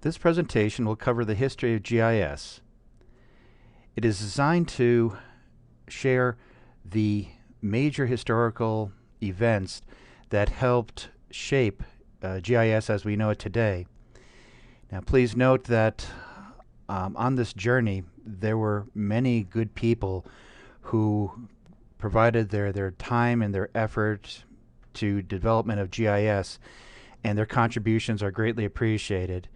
This presentation will cover the history of GIS. It is designed to share the major historical events that helped shape GIS as we know it today. Now please note that on this journey there were many good people who provided their time and their effort to development of GIS, and their contributions are greatly appreciated.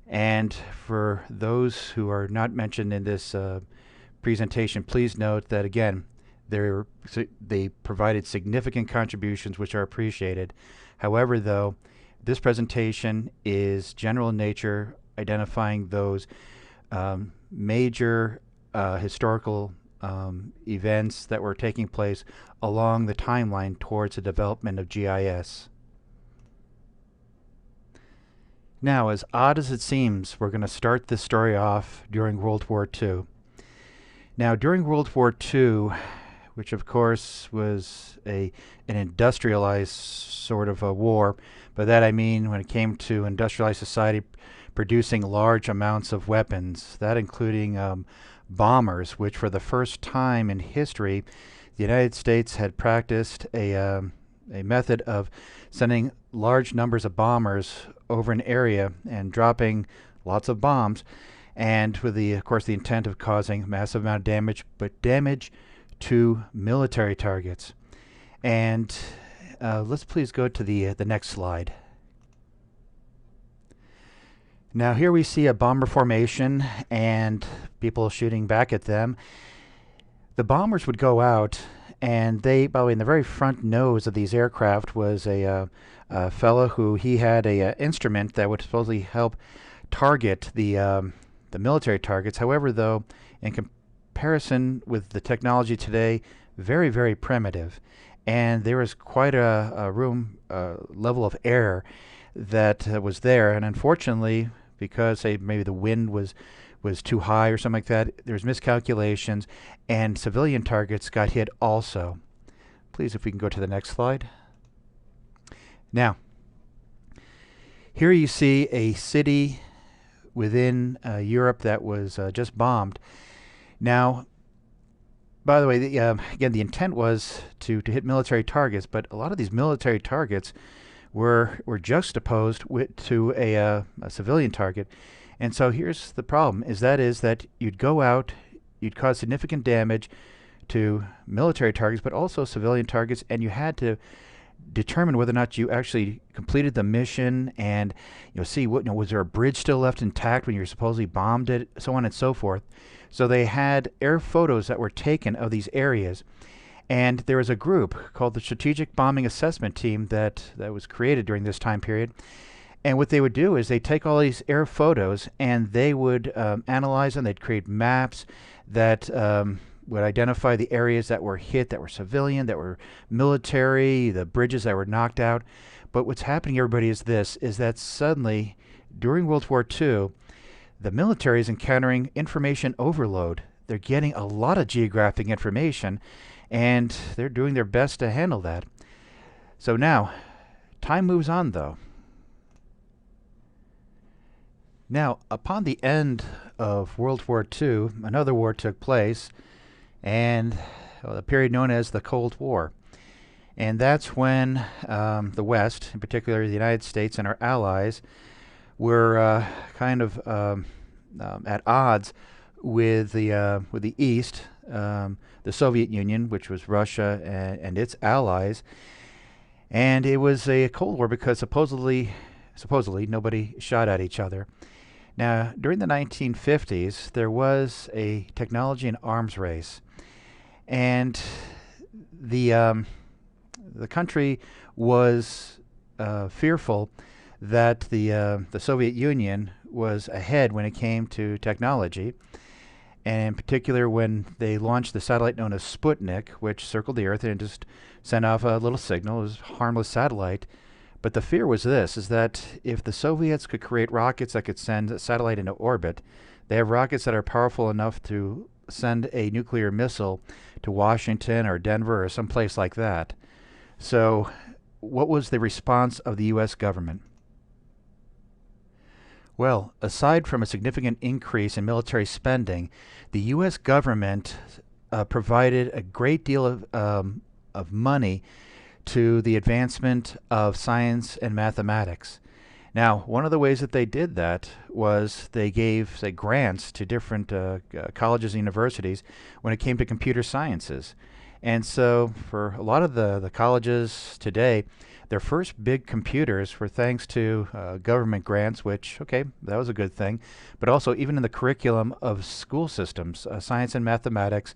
And for those who are not mentioned in this presentation, please note that again, they provided significant contributions which are appreciated. However, though, this presentation is general in nature, identifying those major historical events that were taking place along the timeline towards the development of GIS. Now, as odd as it seems, we're going to start this story off during World War II. Now, during World War II, which of course was an industrialized sort of a war, by that I mean when it came to industrialized society producing large amounts of weapons, that including bombers, which for the first time in history, the United States had practiced a method of sending large numbers of bombers over an area and dropping lots of bombs, and with of course the intent of causing massive amount of damage, but damage to military targets. And let's please go to the next slide. Now here we see a bomber formation and people shooting back at them. The bombers would go out, and by the way, in the very front nose of these aircraft was a fellow who he had a instrument that would supposedly help target the military targets. However, though, in comparison with the technology today, very, very primitive, and there was quite a level of error that was there. And unfortunately, because maybe the wind was too high or something like that, there's miscalculations, and civilian targets got hit also. Please, if we can go to the next slide. Now, here you see a city within Europe that was just bombed. Now, by the way, again, the intent was to hit military targets, but a lot of these military targets were juxtaposed to a civilian target. And so here's the problem, is that you'd go out, you'd cause significant damage to military targets, but also civilian targets, and you had to determine whether or not you actually completed the mission, and see was there a bridge still left intact when you supposedly bombed it, so on and so forth. So they had air photos that were taken of these areas, and there was a group called the Strategic Bombing Assessment Team that was created during this time period. And what they would do is they'd take all these air photos and they would analyze them. They'd create maps that would identify the areas that were hit, that were civilian, that were military, the bridges that were knocked out. But what's happening, everybody, is that suddenly, during World War II, the military is encountering information overload. They're getting a lot of geographic information, and they're doing their best to handle that. So now, time moves on, though. Now, upon the end of World War II, another war took place, and a period known as the Cold War. And that's when the West, in particular the United States and our allies, were kind of at odds with the East, the Soviet Union, which was Russia and its allies. And it was a Cold War because supposedly nobody shot at each other. Now, during the 1950s, there was a technology and arms race, and the country was fearful that the Soviet Union was ahead when it came to technology, and in particular when they launched the satellite known as Sputnik, which circled the Earth and just sent off a little signal. It was a harmless satellite. But the fear was this, is that if the Soviets could create rockets that could send a satellite into orbit, they have rockets that are powerful enough to send a nuclear missile to Washington or Denver or someplace like that. So what was the response of the U.S. government? Well, aside from a significant increase in military spending, the U.S. government provided a great deal of money to the advancement of science and mathematics. Now, one of the ways that they did that was they gave, say, grants to different colleges and universities when it came to computer sciences. And so, for a lot of the colleges today, their first big computers were thanks to government grants, which, okay, that was a good thing. But also, even in the curriculum of school systems, science and mathematics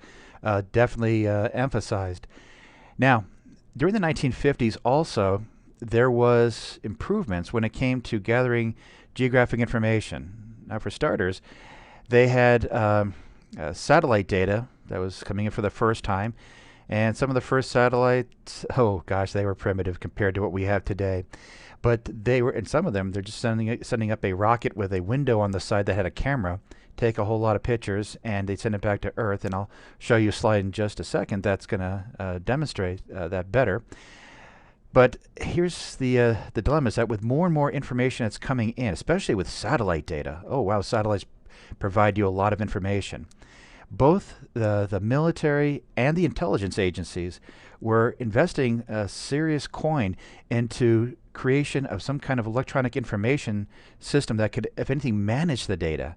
definitely emphasized. Now, during the 1950s, also, there was improvements when it came to gathering geographic information. Now, for starters, they had satellite data that was coming in for the first time, and some of the first satellites, oh gosh, they were primitive compared to what we have today. But they were, in some of them, they're just sending up a rocket with a window on the side that had a camera, take a whole lot of pictures, and they send it back to Earth. And I'll show you a slide in just a second that's going to demonstrate that better. But here's the dilemma, is that with more and more information that's coming in, especially with satellite data, oh wow, satellites provide you a lot of information. Both the military and the intelligence agencies were investing a serious coin into creation of some kind of electronic information system that could, if anything, manage the data.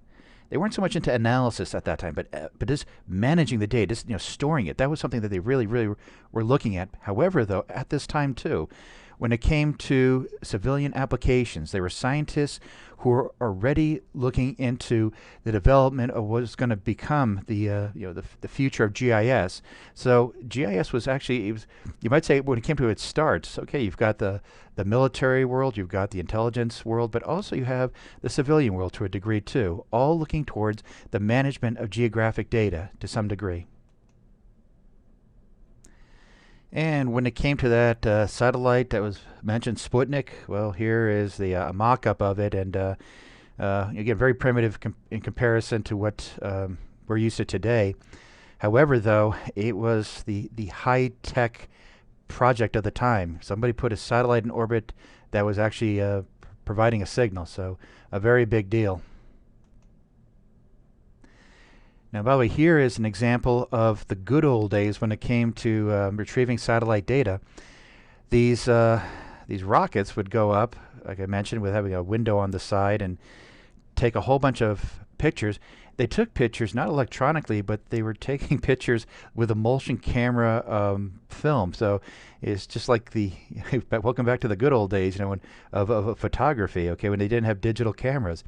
They weren't so much into analysis at that time, but just managing the data, just storing it. That was something that they really were looking at. However, though, at this time too, when it came to civilian applications, there were scientists who were already looking into the development of what was going to become the future of GIS. So GIS was actually, you might say, when it came to its starts, okay, you've got the military world, you've got the intelligence world, but also you have the civilian world to a degree too, all looking towards the management of geographic data to some degree. And when it came to that satellite that was mentioned, Sputnik, well, here is the mock-up of it, and again, very primitive in comparison to what we're used to today. However, though, it was the high-tech project of the time. Somebody put a satellite in orbit that was actually providing a signal, so a very big deal. Now, by the way, here is an example of the good old days when it came to retrieving satellite data. These rockets would go up, like I mentioned, with having a window on the side and take a whole bunch of pictures. They took pictures not electronically, but they were taking pictures with emulsion camera film. So it's just like the welcome back to the good old days, of photography. Okay, when they didn't have digital cameras.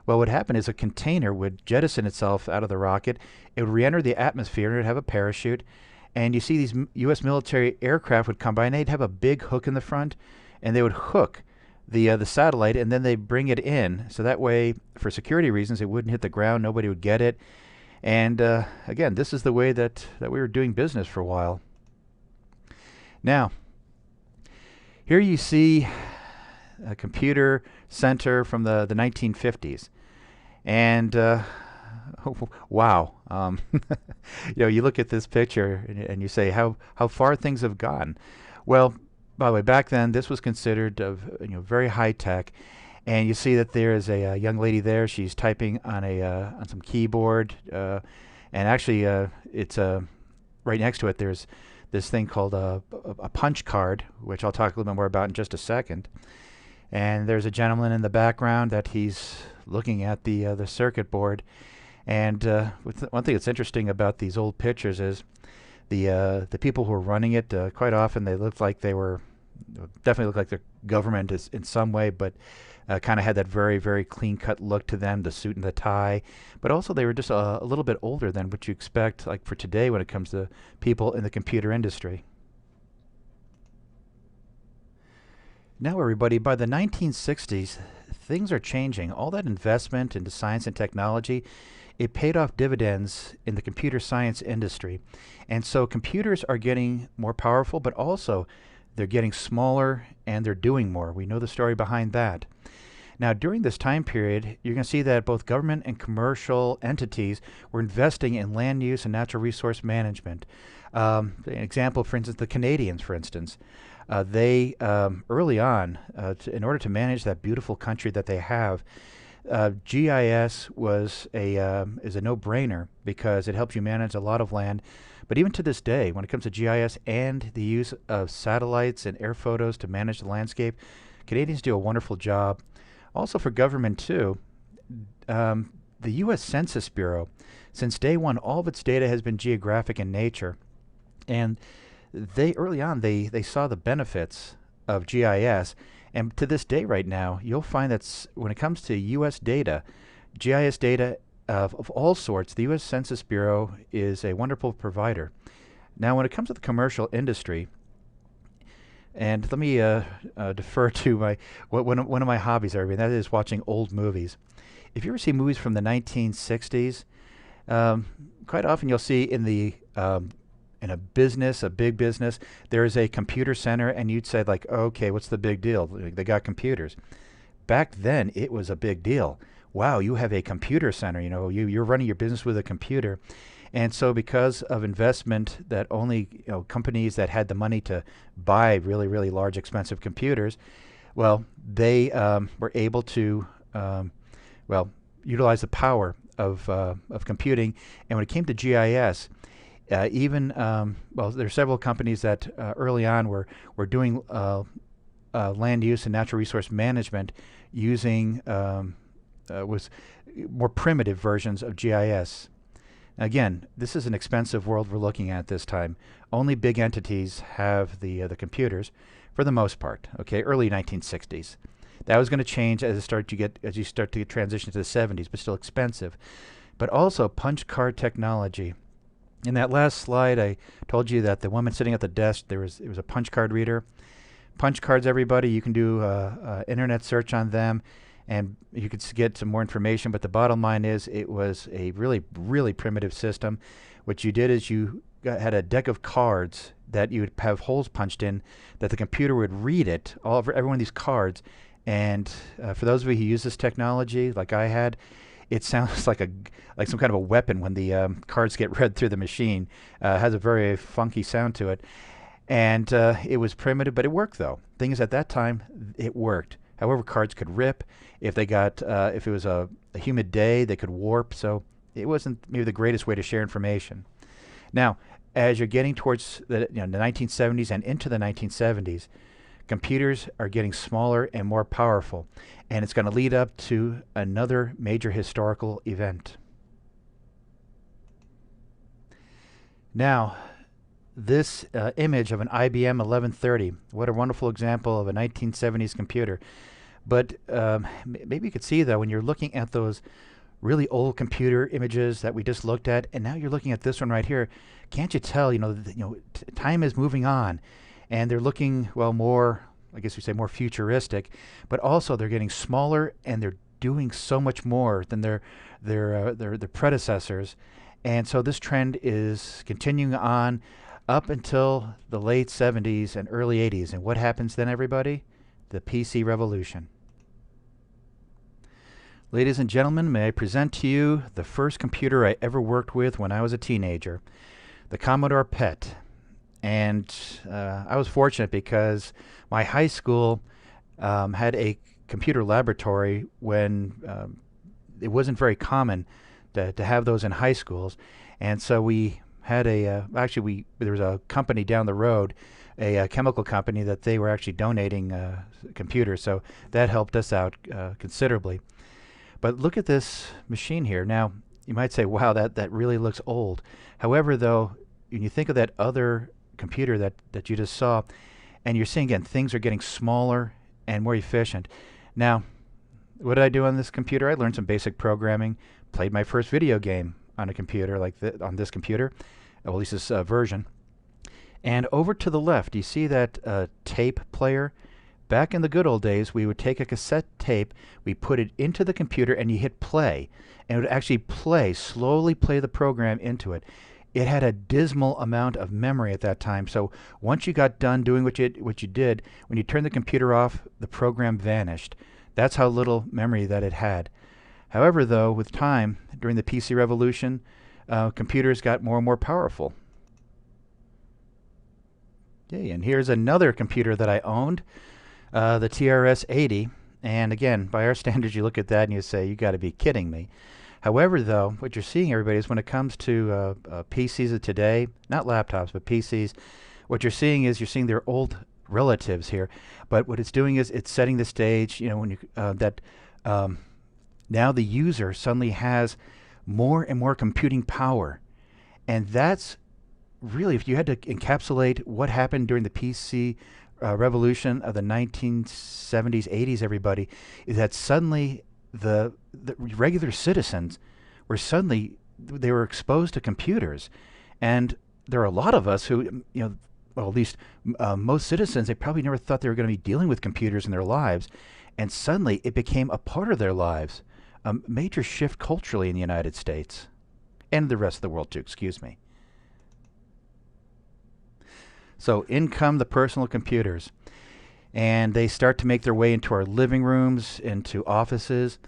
Well, what happened is a container would jettison itself out of the rocket. It would re-enter the atmosphere, and it would have a parachute. And you see these U.S. military aircraft would come by, and they'd have a big hook in the front, and they would hook the satellite, and then they'd bring it in. So that way, for security reasons, it wouldn't hit the ground. Nobody would get it. And again, this is the way that we were doing business for a while. Now, here you see a computer center from the 1950s. And wow, you look at this picture and you say how far things have gone. Well, by the way, back then this was considered very high tech, and you see that there is a young lady there. She's typing on on some keyboard, and actually it's right next to it. There's this thing called a punch card, which I'll talk a little bit more about in just a second. And there's a gentleman in the background that he's looking at the circuit board. And one thing that's interesting about these old pictures is the people who are running it. Quite often they look like definitely look like the government is in some way, but kind of had that very clean-cut look to them, the suit and the tie. But also they were just a little bit older than what you expect, like for today when it comes to people in the computer industry. Now, everybody, by the 1960s, things are changing. All that investment into science and technology, it paid off dividends in the computer science industry. And so computers are getting more powerful, but also they're getting smaller and they're doing more. We know the story behind that. Now, during this time period, you're going to see that both government and commercial entities were investing in land use and natural resource management. An example, for instance, the Canadians, for instance. They early on, in order to manage that beautiful country that they have, GIS is a no-brainer because it helps you manage a lot of land. But even to this day, when it comes to GIS and the use of satellites and air photos to manage the landscape, Canadians do a wonderful job. Also for government too, the U.S. Census Bureau, since day one, all of its data has been geographic in nature, and they early on they saw the benefits of GIS, and to this day right now, you'll find that when it comes to U.S. data, GIS data of all sorts, the U.S. Census Bureau is a wonderful provider. Now, when it comes to the commercial industry, and let me defer to one of my hobbies, and that is watching old movies. If you ever see movies from the 1960s, quite often you'll see in a business, a big business, there is a computer center, and you'd say like, okay, what's the big deal? They got computers. Back then, it was a big deal. Wow, you have a computer center. You know, you're running your business with a computer. And so because of investment that only companies that had the money to buy really, really large, expensive computers, well, they were able to utilize the power of computing. And when it came to GIS, there are several companies that early on were doing land use and natural resource management using was more primitive versions of GIS. Again, this is an expensive world we're looking at this time. Only big entities have the computers, for the most part. Okay, early 1960s. That was going to change as you start to transition to the 70s, but still expensive. But also punch card technology. In that last slide, I told you that the woman sitting at the desk, it was a punch card reader. Punch cards, everybody, you can do internet search on them, and you could get some more information. But the bottom line is, it was a really, really primitive system. What you did is you had a deck of cards that you would have holes punched in, that the computer would read it, every one of these cards. And for those of you who use this technology, like I had, it sounds like some kind of a weapon when the cards get read through the machine. It has a very funky sound to it. And it was primitive, but it worked though. Thing is, at that time, it worked. However, cards could rip. If it was a humid day, they could warp. So it wasn't maybe the greatest way to share information. Now, as you're getting towards the 1970s and into the 1970s, computers are getting smaller and more powerful, and it's going to lead up to another major historical event. Now, this image of an IBM 1130, what a wonderful example of a 1970s computer. But maybe you could see, though, when you're looking at those really old computer images that we just looked at, and now you're looking at this one right here, can't you tell, time is moving on, and they're looking, well, more, I guess we say more futuristic, but also they're getting smaller, and they're doing so much more than their predecessors. And so this trend is continuing on up until the late 70s and early 80s. And what happens then, everybody? The PC revolution. Ladies and gentlemen, may I present to you the first computer I ever worked with when I was a teenager, the Commodore PET. And I was fortunate because my high school had a computer laboratory when it wasn't very common to have those in high schools. And so we had there was a company down the road, a chemical company, that they were actually donating computers. So that helped us out considerably. But look at this machine here. Now, you might say, wow, that really looks old. However, though, when you think of that other computer that you just saw, and you're seeing, again, things are getting smaller and more efficient. Now, what did I do on this computer? I learned some basic programming, played my first video game on a computer on this computer, or at least this version. And over to the left, you see that tape player? Back in the good old days, we would take a cassette tape, we put it into the computer, and you hit play, and it would actually slowly play the program into it. It had a dismal amount of memory at that time, so once you got done doing what you did, when you turned the computer off, the program vanished. That's how little memory that it had. However, though, with time, during the PC revolution, computers got more and more powerful. Okay, and here's another computer that I owned, the TRS-80. And again, by our standards, you look at that and you say, you got to be kidding me. However, though, what you're seeing, everybody, is when it comes to PCs of today, not laptops, but PCs, what you're seeing is you're seeing their old relatives here. But what it's doing is it's setting the stage, when you that now the user suddenly has more and more computing power. And that's really, if you had to encapsulate what happened during the PC revolution of the 1970s, 80s, everybody, is that suddenly the regular citizens were suddenly, they were exposed to computers. And there are a lot of us who, well, at least most citizens, they probably never thought they were going to be dealing with computers in their lives. And suddenly it became a part of their lives. A major shift culturally in the United States. And the rest of the world too, excuse me. So in come the personal computers. And they start to make their way into our living rooms, into offices.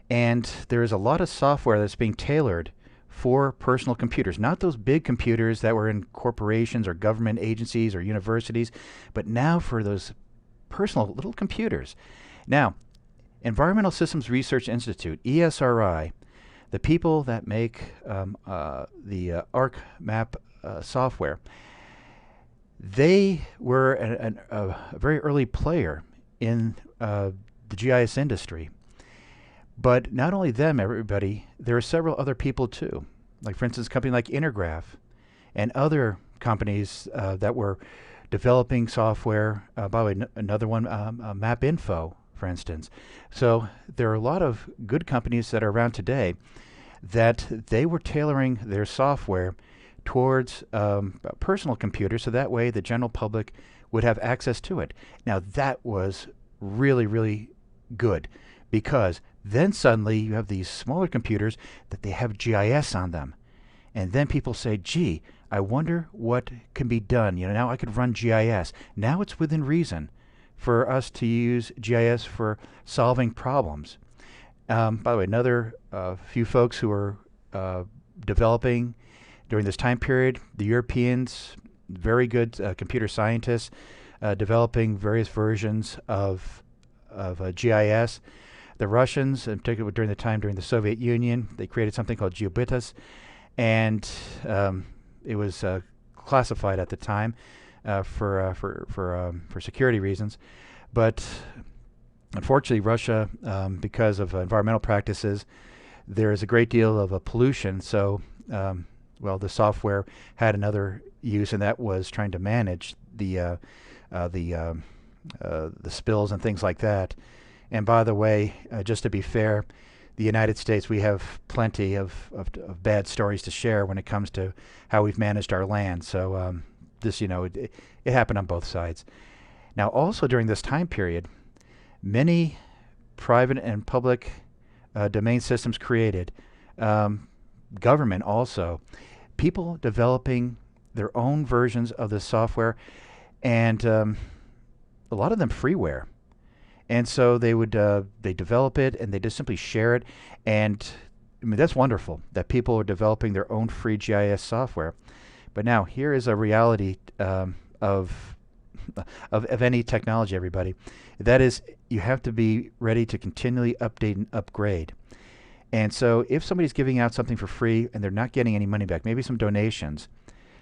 And there is a lot of software that's being tailored for personal computers. Not those big computers that were in corporations or government agencies or universities, but now for those personal little computers. Now, Environmental Systems Research Institute, ESRI, the people that make the ArcMap software, they were a very early player in the GIS industry. But not only them, everybody, there are several other people too. Like, for instance, a company like Intergraph and other companies that were developing software. By the way, another one, MapInfo, for instance. So there are a lot of good companies that are around today that they were tailoring their software towards personal computers, so that way the general public would have access to it. Now that was really, really good, because then suddenly you have these smaller computers that they have GIS on them. And then people say, gee, I wonder what can be done. Now I could run GIS. Now it's within reason for us to use GIS for solving problems. By the way, another few folks who are developing during this time period, the Europeans, very good computer scientists, developing various versions of GIS. The Russians, in particular during the Soviet Union, they created something called GeoBitas, and it was classified at the time for security reasons. But unfortunately, Russia, because of environmental practices, there is a great deal of pollution. So, well, the software had another use, and that was trying to manage the spills and things like that. And by the way, just to be fair, the United States, we have plenty of bad stories to share when it comes to how we've managed our land. So this, it happened on both sides. Now, also during this time period, many private and public domain systems created, government also, people developing their own versions of the software, and a lot of them freeware. And so they would they develop it and they just simply share it. And I mean, that's wonderful that people are developing their own free GIS software. But now here is a reality of any technology, everybody. That is, you have to be ready to continually update and upgrade. And so if somebody's giving out something for free and they're not getting any money back, maybe some donations,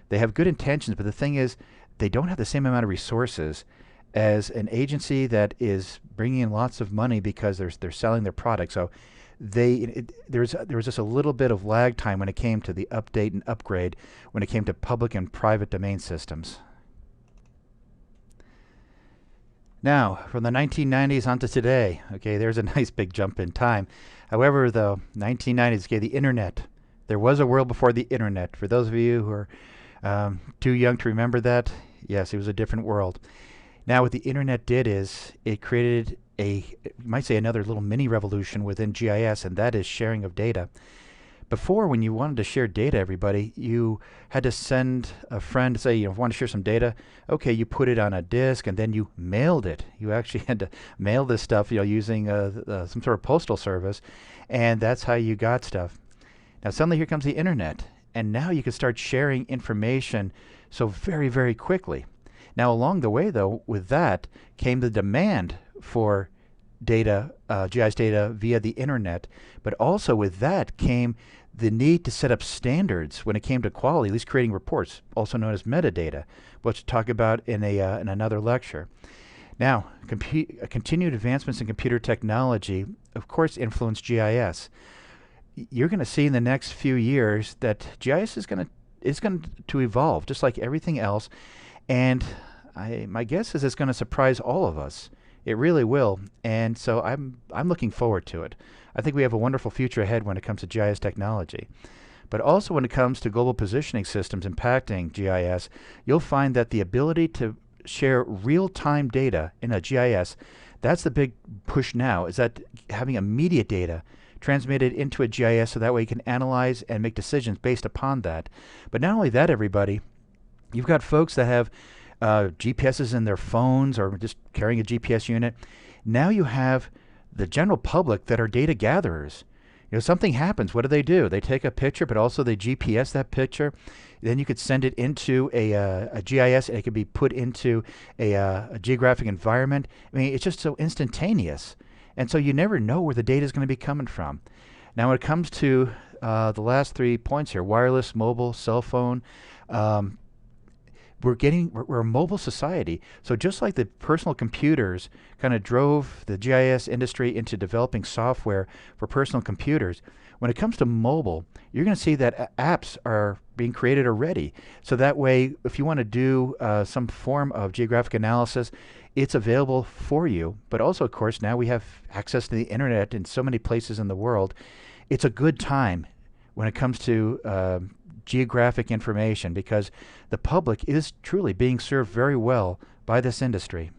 they have good intentions, but the thing is, they don't have the same amount of resources as an agency that is bringing in lots of money because they're selling their product. So there was just a little bit of lag time when it came to the update and upgrade when it came to public and private domain systems. Now, from the 1990s onto today, okay, there's a nice big jump in time. However, though, 1990s gave the internet. There was a world before the internet. For those of you who are too young to remember that, yes, it was a different world. Now, what the internet did is it created you might say, another little mini revolution within GIS, and that is sharing of data. Before, when you wanted to share data, everybody, you had to send a friend to say, you want to share some data. Okay, you put it on a disk, and then you mailed it. You actually had to mail this stuff, using some sort of postal service, and that's how you got stuff. Now, suddenly here comes the internet, and now you can start sharing information so very, very quickly. Now, along the way, though, with that came the demand for data, GIS data via the internet, but also with that came the need to set up standards when it came to quality, at least creating reports, also known as metadata, which we'll talk about in in another lecture. Now, continued advancements in computer technology, of course, influence GIS. You're going to see in the next few years that GIS is going to evolve, just like everything else. And my guess is it's going to surprise all of us. It really will. And so I'm looking forward to it. I think we have a wonderful future ahead when it comes to GIS technology. But also when it comes to global positioning systems impacting GIS, you'll find that the ability to share real-time data in a GIS, that's the big push now, is that having immediate data transmitted into a GIS so that way you can analyze and make decisions based upon that. But not only that, everybody, you've got folks that have GPSs in their phones or just carrying a GPS unit. Now you have the general public that are data gatherers. You know, something happens. What do? They take a picture, but also they GPS that picture. Then you could send it into a GIS, and it could be put into a geographic environment. I mean, it's just so instantaneous. And so you never know where the data is going to be coming from. Now, when it comes to the last 3 points here, wireless, mobile, cell phone, we're a mobile society. So just like the personal computers kind of drove the GIS industry into developing software for personal computers, when it comes to mobile, you're going to see that apps are being created already. So that way, if you want to do some form of geographic analysis, it's available for you. But also, of course, now we have access to the internet in so many places in the world. It's a good time when it comes to geographic information because the public is truly being served very well by this industry.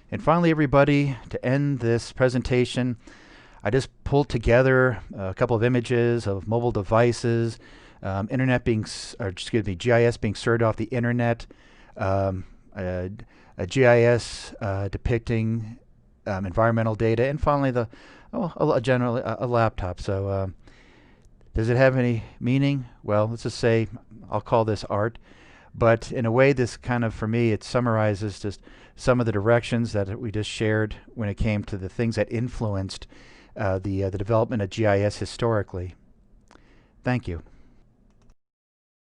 And finally, everybody, to end this presentation, I just pulled together a couple of images of mobile devices, GIS being served off the internet, a GIS depicting environmental data, and finally a laptop. So does it have any meaning? Well, let's just say I'll call this art. But in a way, this kind of, for me, it summarizes just some of the directions that we just shared when it came to the things that influenced the development of GIS historically. Thank you.